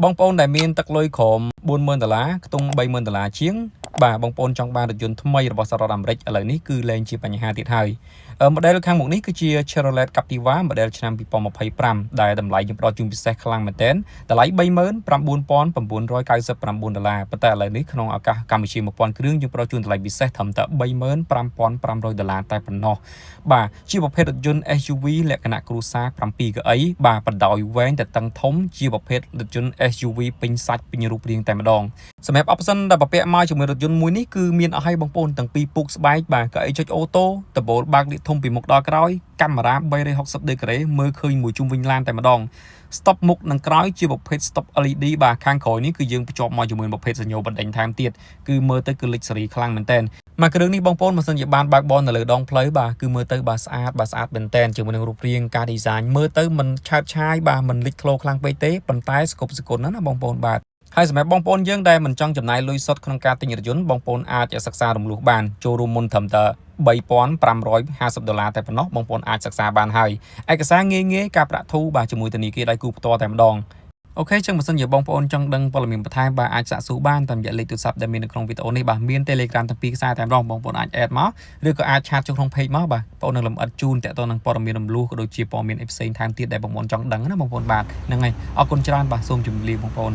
បងប្អូនដែលមានទឹកលុយក្រោម$40,000 ខ្ទង់$30,000 ជាងបាទបងប្អូនចង់បានរថយន្តថ្មីរបស់សហរដ្ឋអាមេរិកឥឡូវនេះគឺលែងជាបញ្ហាទៀតហើយម៉ូដែលខាងមុខនេះគឺជា Chevrolet Captiva ម៉ូដែលឆ្នាំ2025ដែលតម្លៃខ្ញុំផ្ដល់ជូនពិសេសខ្លាំងមែនទែនតម្លៃ$39,999 ប៉ុន្តែឥឡូវនេះក្នុងឱកាសកម្ពុជា1000គ្រឿងយើងផ្ដល់ជូនតម្លៃពិសេសត្រឹមតែ$35,500តែប៉ុណ្ណោះបាទជាប្រភេទរថយន្ត SUV លក្ខណៈគ្រួសារ7កៅអីបាទបណ្ដោយវែងតែតឹងធំជាប្រភេទរថយន្ត SUV ពេញសាច់ពេញរូបរាងតែម្ដងសម្រាប់ option ដែលបំពាក់មកជាមួយរថយន្តមួយនេះគឺមានអស់ឲ្យបងប្អូនទាំងពីរពុកស្បែកបាទកៅអីចុចអូតូដបូលបើកលាកធំពីមុខដល់ក្រោយកាមេរ៉ា360ដឺក្រេមើលឃើញមួយជុំវិញឡានតែម្ដង stop មុខនិងក្រោយជាប្រភេទ stop LED បាទខាងក្រោយនេះគឺយើងភ្ជាប់មកជាមួយប្រភេទសញ្ញោបណ្ដេញថែមទៀតគឺមើលទៅគឺលេចសេរីខ្លាំងមែនទែនមកគ្រឿងនេះបងប្អូនបើសិនជាបានបើកបននៅលើដងផ្លូវបាទគឺមើលទៅបាទស្អាតមែនទែនជាមួយនឹងរូបរាងការ design មើលទៅមិនឆើតឆាយបាទមិនលេចធ្លោខ្លាំងពេកទេប៉ុន្តែស្គប់សកុនណាបងប្អូនបាទហើយសម្រាប់បងប្អូនយើងដែលមិនចង់ចំណាយលុយសុទ្ធក្នុងការទិញរថយន្តបងប្អូនអាចសិក្សារំលោះបានចូលរួមមុនត្រឹមតែ$3,550តែប៉ុណ្ណោះបងប្អូនអាចសិក្សាបានហើយឯកសារងាយការប្រាក់ធូរបាទជាមួយធនាគារដៃគូផ្ទាល់តែម្ដងអូខេចឹងបើសិនជាបងប្អូនចង់ដឹងព័ត៌មានបន្ថែមបាទអាចសាកសួរបានតាមរយៈលេខទូរស័ព្ទដែលមាននៅក្នុងវីដេអូនេះបាទមាន Telegram ទាំងពីរខ្សែតែម្ដងបងប្អូនអាច add មកឬក៏អាចឆាតចូលក្នុង page មកបាទបងប្អូននឹងលម្អិតជូនតាក់ទងនឹងព័ត៌មានរំលោះក៏ដូចជាព័ត៌មានផ្សេងថែមទៀតដែលបងប្អូនចង់ដឹងណាបងប្អូនបាទហ្នឹងហើយអរគុណច្រើនបាទសូមជម្រាបលាបងប្អូន